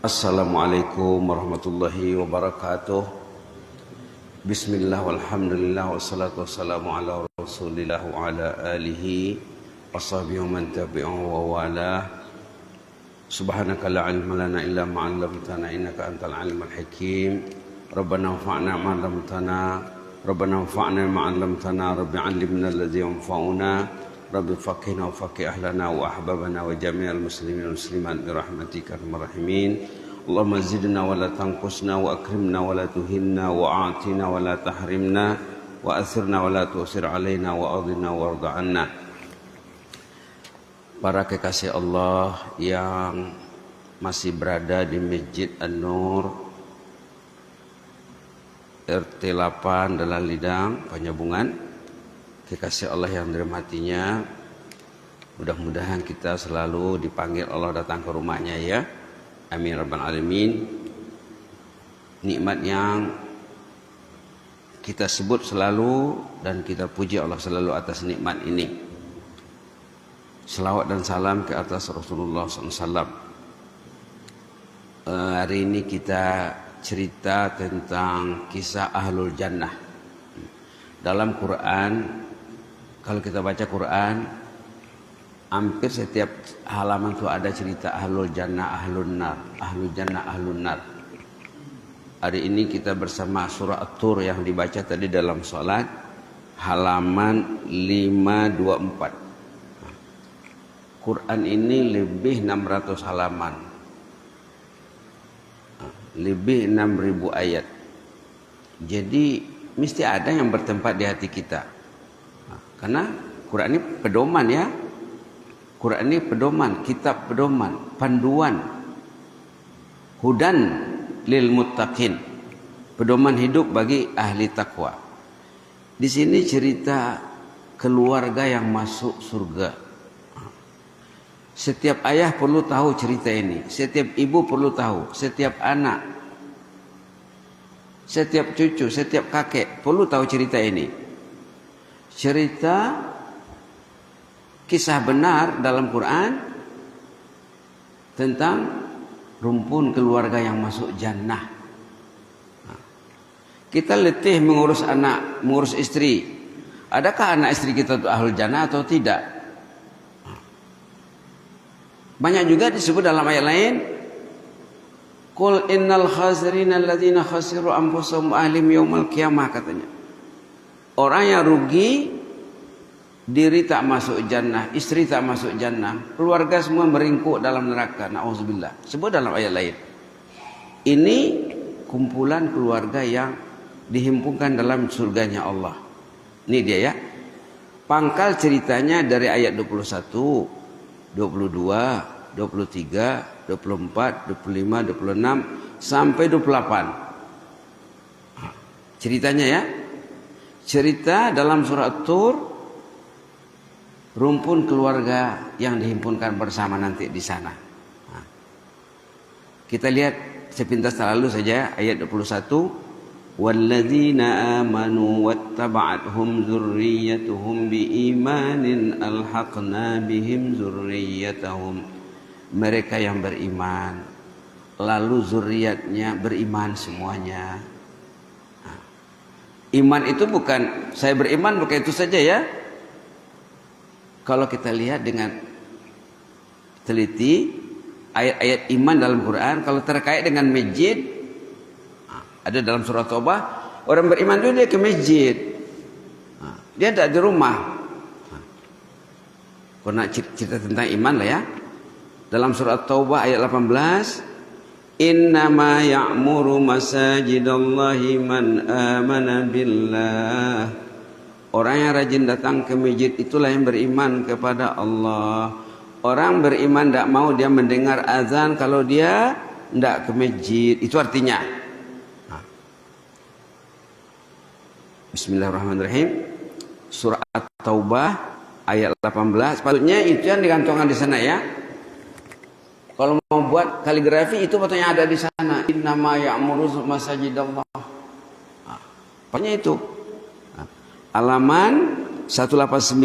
Assalamualaikum warahmatullahi wabarakatuh. Bismillah walhamdulillah wassalatu wassalamu ala rasulillah wa ala alihi wa sahbihi wa man tabi'ahu wa wala. Subhanaka la ilma lana illa ma 'allamtana innaka antal alimul hakim. Rabbana anfa'na ma 'allamtana. Rabbana anfa'na ma 'allamtana. Rabbi 'allimna alladhi yanfa'una. Rabbi faqihna wa faqih ahlana wa ahbabana wa jami'al muslimin wal muslimat bi rahmatika arhamar rahimin. Allahumma zidna wa la tanqusna wa akrimna wa la tuhinna wa a'tina wa la tahrimna wa athirna wa la tu'sir alaina wa adhina warda 'anna. Para kekasih Allah yang masih berada di Masjid An-Nur RT 8 Dalan Lidang, Penyambungan, kekasih Allah yang dirahmatinya, mudah-mudahan kita selalu dipanggil Allah datang ke rumahnya ya. Amin rabbal alamin. Nikmat yang kita sebut selalu dan kita puji Allah selalu atas nikmat ini. Selawat dan salam ke atas Rasulullah SAW. Hari ini kita cerita tentang kisah Ahlul Jannah. Dalam Quran, kalau kita baca Quran, hampir setiap halaman itu ada cerita Ahlul Jannah, Ahlun Nar, Ahlul Jannah, Ahlun Nar. Hari ini kita bersama surah At-Tur yang dibaca tadi dalam sholat, halaman 524. Quran ini lebih 600 halaman, lebih 6.000 ayat. Jadi mesti ada yang bertempat di hati kita. Karena Quran ini pedoman ya. Quran ini pedoman, kitab pedoman, panduan. Hudan lil muttaqin. Pedoman hidup bagi ahli takwa. Di sini cerita keluarga yang masuk surga. Setiap ayah perlu tahu cerita ini. Setiap ibu perlu tahu. Setiap anak, setiap cucu, setiap kakek perlu tahu cerita ini. Cerita kisah benar dalam Quran tentang rumpun keluarga yang masuk jannah. Kita letih mengurus anak, mengurus istri. Adakah anak istri kita itu ahlul jannah atau tidak? Banyak juga disebut dalam ayat lain, qul innal khasirina alladzina khasiru anfusahum ahlihim yaumal qiyamah, katanya. Orang yang rugi, diri tak masuk jannah, istri tak masuk jannah, keluarga semua meringkuk dalam neraka. Na'udzubillah. Sebut dalam ayat lain. Ini kumpulan keluarga yang dihimpunkan dalam surganya Allah. Ini dia ya. Pangkal ceritanya dari ayat 21, 22, 23, 24, 25, 26 sampai 28. Ceritanya ya. Cerita dalam surah At-Tur, rumpun keluarga yang dihimpunkan bersama nanti di sana. Nah, kita lihat sepintas terlalu saja ayat 21. Walladzina amanu wattaba'athum dzurriyyatuhum biimanin alhaqna bihim dzurriyyatahum. Mereka yang beriman, lalu zuriatnya beriman semuanya. Iman itu bukan saya beriman bukan itu saja ya. Kalau kita lihat dengan teliti ayat-ayat iman dalam Quran, kalau terkait dengan masjid, ada dalam surah Taubah, orang beriman itu dia ke masjid, dia tidak di rumah. Karena cerita tentang iman lah ya. Dalam surah Taubah ayat 18, innama ya'muru masajidallahi man amana billah. Orang yang rajin datang ke masjid itulah yang beriman kepada Allah. Orang beriman tidak mau dia mendengar azan kalau dia tidak ke masjid. Itu artinya. Bismillahirrahmanirrahim. Surah At-Taubah ayat 18. Patutnya itu yang digantungkan di sana ya. Kalau mau buat kaligrafi itu patutnya ada di sana. Innama ya'muru masajidallah. Patutnya itu. Halaman 189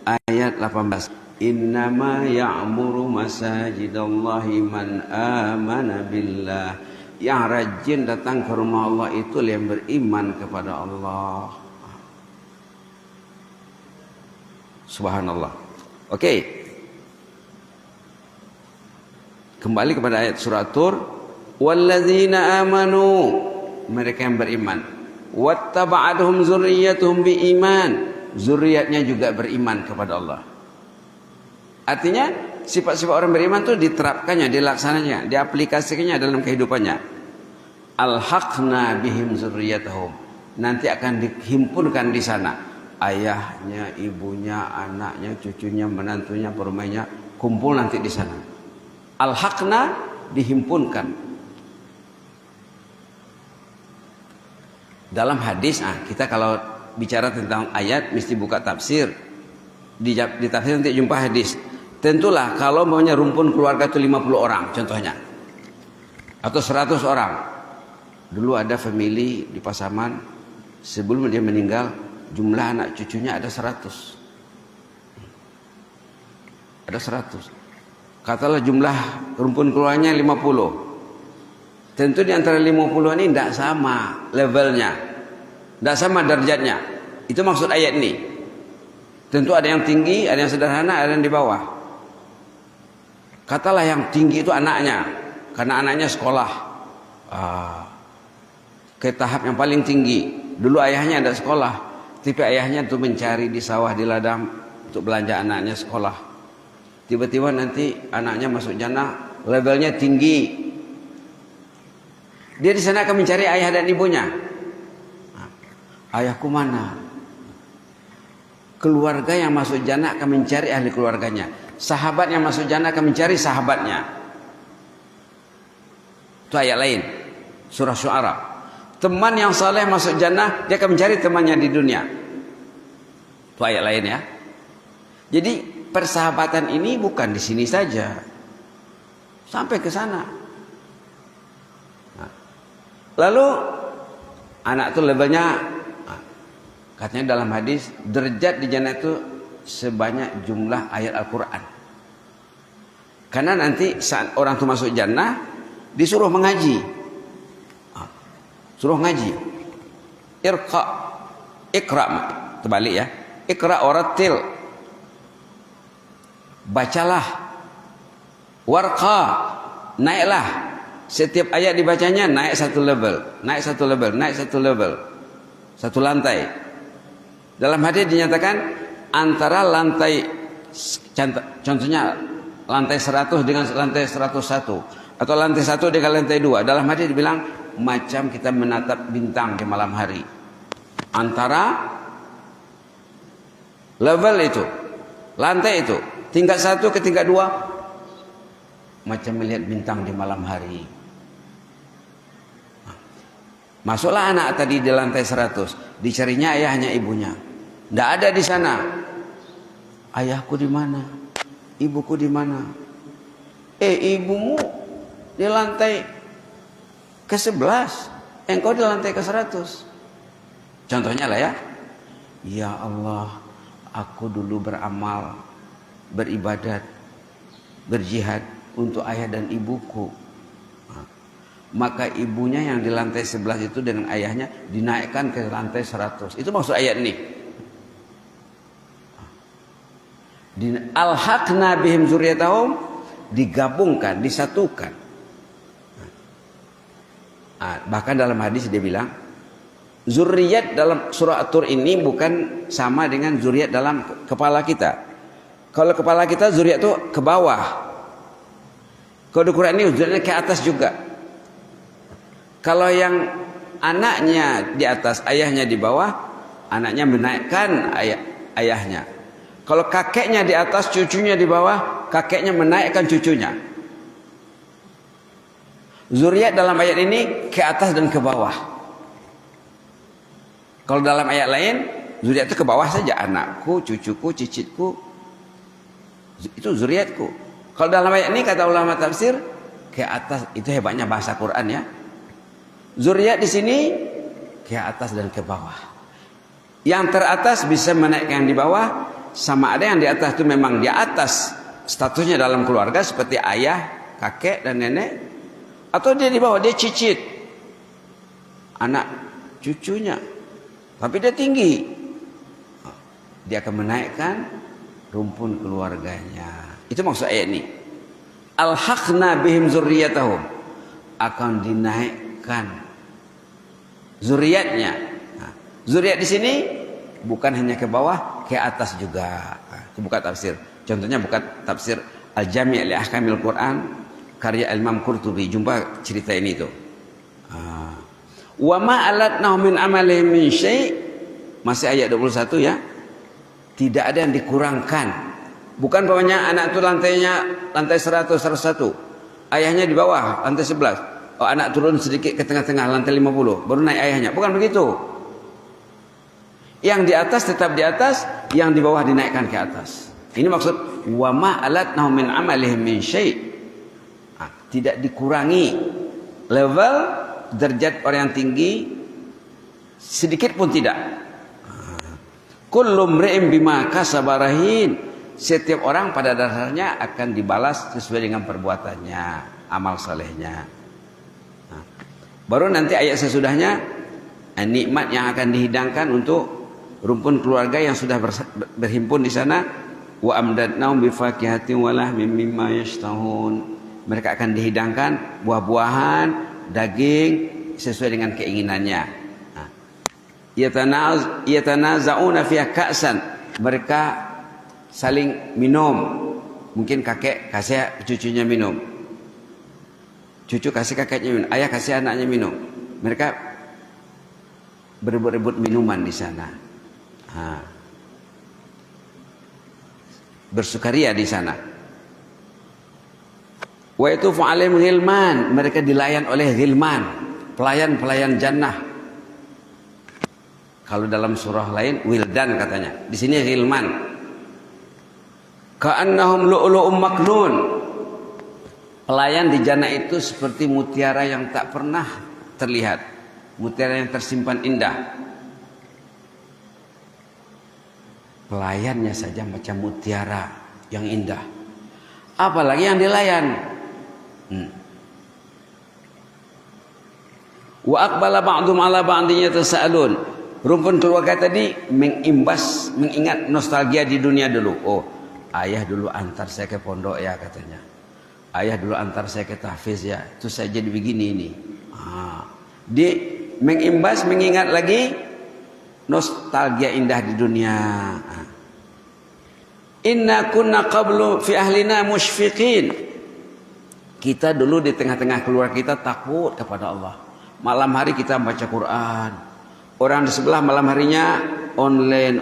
ayat 18. Innama ya'muru masajidallahi man amana billah. Yang rajin datang ke rumah Allah itu yang beriman kepada Allah. Subhanallah. Oke. Kembali kepada ayat surat Tur. Walladzina amanu, mereka yang beriman. Wattaba'athum zurriyyatuhum biiman, zuriatnya juga beriman kepada Allah. Artinya sifat-sifat orang beriman itu diterapkannya, dilaksananya, diaplikasikannya dalam kehidupannya. Alhaqna bihim zurriyyatahum, nanti akan dihimpunkan di sana ayahnya, ibunya, anaknya, cucunya, menantunya, permainnya, kumpul nanti di sana. Alhaqna, dihimpunkan. Dalam hadis, kita kalau bicara tentang ayat mesti buka tafsir. Di tafsir nanti jumpa hadis. Tentulah kalau maunya rumpun keluarga itu 50 orang contohnya, atau 100 orang. Dulu ada family di Pasaman, sebelum dia meninggal jumlah anak cucunya ada 100. Ada 100. Katalah jumlah rumpun keluarganya 50. Tentu di antara 50 ini tidak sama levelnya, tidak sama derajatnya. Itu maksud ayat ini. Tentu ada yang tinggi, ada yang sederhana, ada yang di bawah. Katalah yang tinggi itu anaknya, karena anaknya sekolah ke tahap yang paling tinggi. Dulu ayahnya ada sekolah, tapi ayahnya itu mencari di sawah, di ladang untuk belanja anaknya sekolah. Tiba-tiba nanti anaknya masuk jannah, levelnya tinggi. Dia di sana akan mencari ayah dan ibunya. Ayahku mana? Keluarga yang masuk jannah akan mencari ahli keluarganya. Sahabat yang masuk jannah akan mencari sahabatnya. Itu ayat lain, surah Syu'ara. Teman yang saleh masuk jannah, dia akan mencari temannya di dunia. Itu ayat lain ya. Jadi persahabatan ini bukan di sini saja, sampai ke sana. Lalu anak itu levelnya, katanya dalam hadis, derajat di jannah itu sebanyak jumlah ayat Al-Quran. Karena nanti saat orang itu masuk jannah, disuruh mengaji, suruh ngaji. Iqra, terbalik ya. Iqra waratil, bacalah. Warqa, naiklah. Setiap ayat dibacanya naik satu level, naik satu level, naik satu level, satu lantai. Dalam hadis dinyatakan antara lantai, contohnya lantai 100 dengan lantai 101, atau lantai 1 dengan lantai 2. Dalam hadis dibilang macam kita menatap bintang di malam hari. Antara level itu, lantai itu, tingkat 1 ke tingkat 2, macam melihat bintang di malam hari. Masuklah anak tadi di lantai 100, dicarinya ayahnya, ibunya. Tidak ada di sana. Ayahku di mana? Ibuku di mana? Ibumu di lantai ke-11, engkau di lantai ke-100. Contohnya lah ya. Ya Allah, aku dulu beramal, beribadat, berjihad untuk ayah dan ibuku. Maka ibunya yang di lantai 11 itu dengan ayahnya dinaikkan ke lantai 100. Itu maksud ayat ini. Alhaqna bihim zurriyatahum, digabungkan, disatukan. Bahkan dalam hadis dia bilang, zurriyat dalam surah At-Tur ini bukan sama dengan zurriyat dalam kepala kita. Kalau kepala kita zurriyat itu ke bawah. Kalau di Quran ini zurriyatnya ke atas juga. Kalau yang anaknya di atas, ayahnya di bawah, anaknya menaikkan ayahnya. Kalau kakeknya di atas, cucunya di bawah, kakeknya menaikkan cucunya. Zuriat dalam ayat ini ke atas dan ke bawah. Kalau dalam ayat lain, zuriat itu ke bawah saja, anakku, cucuku, cicitku, itu zuriatku. Kalau dalam ayat ini kata ulama tafsir, ke atas. Itu hebatnya bahasa Quran ya. Zuriat di sini ke atas dan ke bawah. Yang teratas bisa menaikkan yang di bawah, sama ada yang di atas itu memang di atas statusnya dalam keluarga seperti ayah, kakek dan nenek, atau dia di bawah, dia cicit anak cucunya tapi dia tinggi, dia akan menaikkan rumpun keluarganya. Itu maksud ayat ini. Alhaqna bihim zurriyatahum, akan dinaikkan zuriatnya. Zuriat di sini bukan hanya ke bawah, ke atas juga. Itu bukan tafsir. Contohnya bukan tafsir Al-Jami' li Ahkamil Quran karya Imam Qurtubi. Jumpa cerita ini tuh. Wa ma alatnahu min amalihim min syai'. Masih ayat 21 ya. Tidak ada yang dikurangkan. Bukan bawahnya anak itu lantai 100, 101. Ayahnya di bawah lantai 11. Oh, anak turun sedikit ke tengah-tengah lantai 50, baru naik ayahnya. Bukan begitu. Yang di atas tetap di atas, yang di bawah dinaikkan ke atas. Ini maksud wa ma alatnahu min amalihim min syai'. Tidak dikurangi level derajat orang yang tinggi sedikit pun tidak. Kullu mri'in bima kasaba rahin. Setiap orang pada dasarnya akan dibalas sesuai dengan perbuatannya, amal salehnya. Baru nanti ayat sesudahnya nikmat yang akan dihidangkan untuk rumpun keluarga yang sudah berhimpun di sana. Wa amdadnahum bi fakihatin wa lahmin mimma yashtahun. Mereka akan dihidangkan buah-buahan, daging sesuai dengan keinginannya. Yatanaza'una fiha ka'san. Mereka saling minum. Mungkin kakek kasih cucunya minum. Cucu kasih kakeknya minum, ayah kasih anaknya minum. Mereka berebut-rebut minuman di sana. Bersukaria di sana. Wa yatufu alaihim ghilman, mereka dilayan oleh ghilman, pelayan-pelayan jannah. Kalau dalam surah lain wildan katanya. Di sini ghilman. Ka'annahum lu'lu'um maknun. Pelayan di jannah itu seperti mutiara yang tak pernah terlihat. Mutiara yang tersimpan indah. Pelayannya saja macam mutiara yang indah. Apalagi yang dilayan. Wa aqbala ba'dhum 'ala ba'din yatasaalun. Rumpun keluarga tadi mengingat nostalgia di dunia dulu. Oh, ayah dulu antar saya ke pondok ya katanya. Ayah dulu antar saya ke tahfiz ya, itu saya jadi begini ini. Dia mengingat lagi nostalgia indah di dunia. Inna kunna qablu fi ahlina musyfiqin. Kita dulu di tengah-tengah keluarga kita takut kepada Allah. Malam hari kita baca Quran. Orang di sebelah malam harinya online.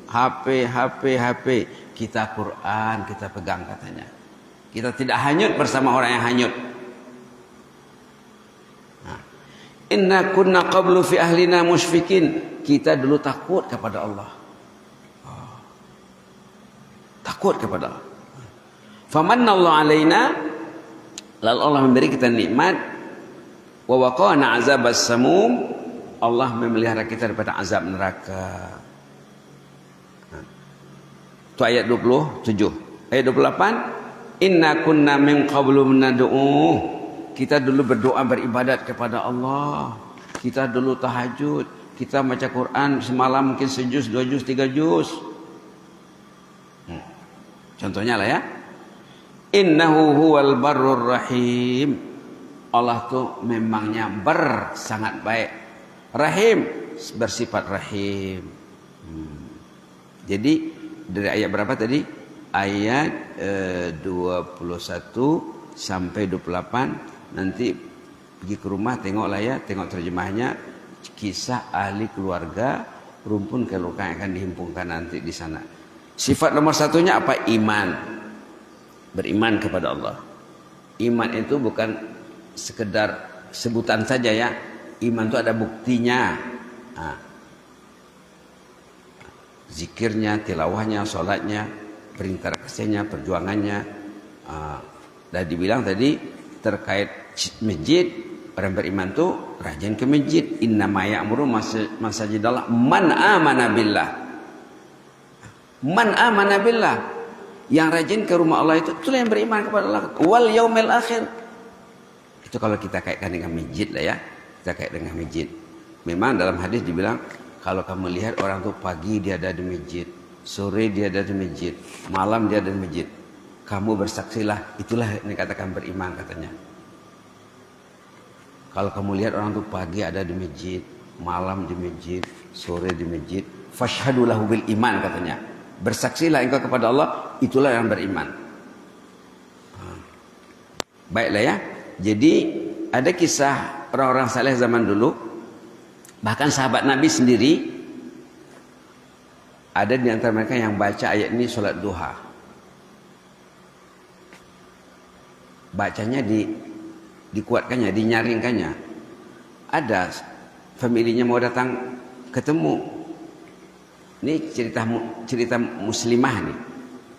HP. Kita Quran, kita pegang katanya. Kita tidak hanyut bersama orang yang hanyut. Inna kunna qablu fi ahlina musyfiqin. Kita dulu takut kepada Allah. Takut kepada Allah. Famannallahu alaina, lalu Allah memberi kita nikmat. Wa waqana azabas samum, Allah memelihara kita daripada azab neraka. Itu ayat 27. Ayat 28, inna kunna min qablu nad'u. Kita dulu berdoa beribadat kepada Allah. Kita dulu tahajud. Kita baca Quran semalam mungkin sejuz, 2 juz, 3 juz. Contohnya lah ya. Innahu huwal barrur rahim. Allah tuh memangnya sangat baik. Rahim, bersifat rahim. Jadi dari ayat berapa tadi? Ayat 21 sampai 28. Nanti pergi ke rumah tengoklah ya, tengok terjemahnya. Kisah ahli keluarga rumpun keluarga yang akan dihimpunkan nanti di sana. Sifat nomor satunya apa? Iman. Beriman kepada Allah. Iman itu bukan sekedar sebutan saja ya. Iman itu ada buktinya. Zikirnya, tilawahnya, sholatnya, perintah kasihnya, perjuangannya. Dan dibilang tadi terkait masjid, orang beriman itu rajin ke masjid. Innama ya'muru masajidallah man amana billah. Man amana billah, yang rajin ke rumah Allah itulah yang beriman kepada Allah. Wal yaumil akhir. Itu kalau kita kaitkan dengan masjid lah ya. Kita kait dengan masjid. Memang dalam hadis dibilang kalau kamu lihat orang tuh pagi dia ada di masjid, sore dia ada di masjid, malam dia ada di masjid, kamu bersaksilah, itulah yang dikatakan beriman katanya. Kalau kamu lihat orang tuh pagi ada di masjid, malam di masjid, sore di masjid, fashhadu lahu bil iman katanya. Bersaksilah engkau kepada Allah, itulah yang beriman. Baiklah ya. Jadi ada kisah orang-orang saleh zaman dulu, bahkan sahabat Nabi sendiri, ada di antara mereka yang baca ayat ini sholat duha. Bacanya dikuatkannya, dinyaringkannya. Ada familinya mau datang ketemu. Ini cerita muslimah nih.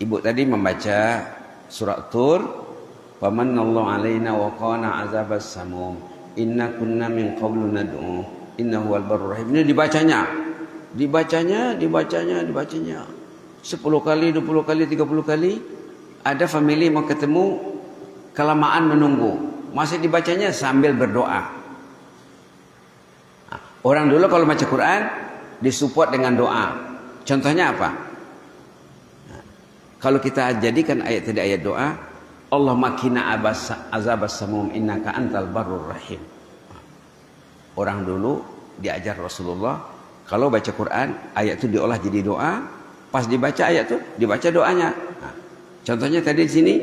Ibu tadi membaca surat Tur, "Famanallahu alaina wa qana azabas samum. Inna kunna min qablu nad'u. Innahu wal barur rahim." Ini dibacanya. 10 kali, 20 kali, 30 kali. Ada family mau ketemu, kelamaan menunggu. Masih dibacanya sambil berdoa. Orang dulu kalau baca Quran disupport dengan doa. Contohnya apa? Kalau kita jadikan ayat tadi ayat doa, Allahumma qina azabas samum innaka antal barur rahim. Orang dulu diajar Rasulullah, kalau baca Quran ayat itu diolah jadi doa, pas dibaca ayat itu dibaca doanya. Contohnya tadi di sini,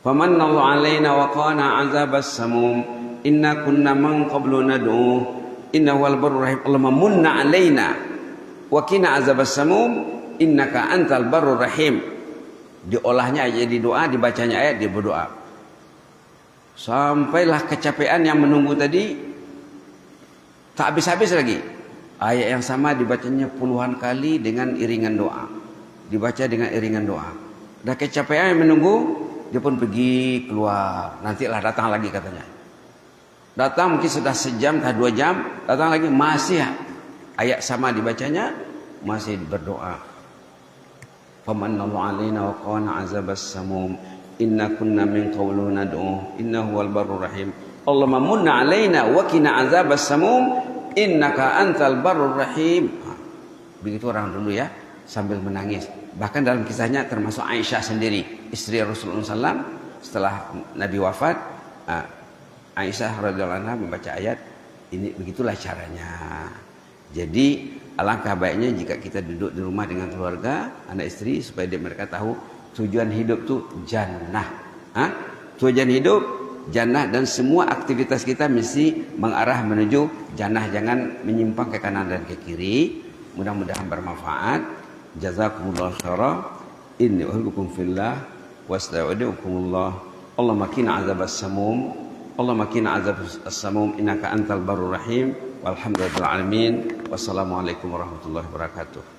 famanallahu alaina wa qana azabas samum inna kunna man qablu nad'u innahu wal barur rahim. Allahumma munna alaina wa qina azabas samum innaka antal barur rahim. Diolahnya jadi doa, dibacanya ayat, dia berdoa. Sampailah kecapean yang menunggu tadi, tak habis-habis lagi. Ayat yang sama dibacanya puluhan kali dengan iringan doa. Dibaca dengan iringan doa. Dah kecapean yang menunggu, dia pun pergi keluar. Nantilah datang lagi katanya. Datang mungkin sudah sejam atau 2 jam, datang lagi masih ayat sama dibacanya, masih berdoa. Famanallahu alaina wa qana azabas samum inna kunna min qawlu nad'u innahu wal barur rahim. Allahumma munna alaina wa qina azabas samum innaka antal barur rahim. Begitu orang dulu ya, sambil menangis. Bahkan dalam kisahnya termasuk Aisyah sendiri, istri Rasulullah SAW, setelah Nabi wafat, Aisyah radhiyallahu anha membaca ayat ini. Begitulah caranya. Jadi alangkah baiknya jika kita duduk di rumah dengan keluarga, anak istri, supaya mereka tahu tujuan hidup itu jannah. Tujuan hidup jannah, dan semua aktivitas kita mesti mengarah menuju jannah, jangan menyimpang ke kanan dan ke kiri. Mudah-mudahan bermanfaat. Jazakumullah khairan. Inni uhibbukum fillah wastaudiukumullah. Allahumma qina azabas samum. Allahumma qina azabas samum innaka antal barur rahim. Walhamdulillahil alamin. Wassalamualaikum warahmatullahi wabarakatuh.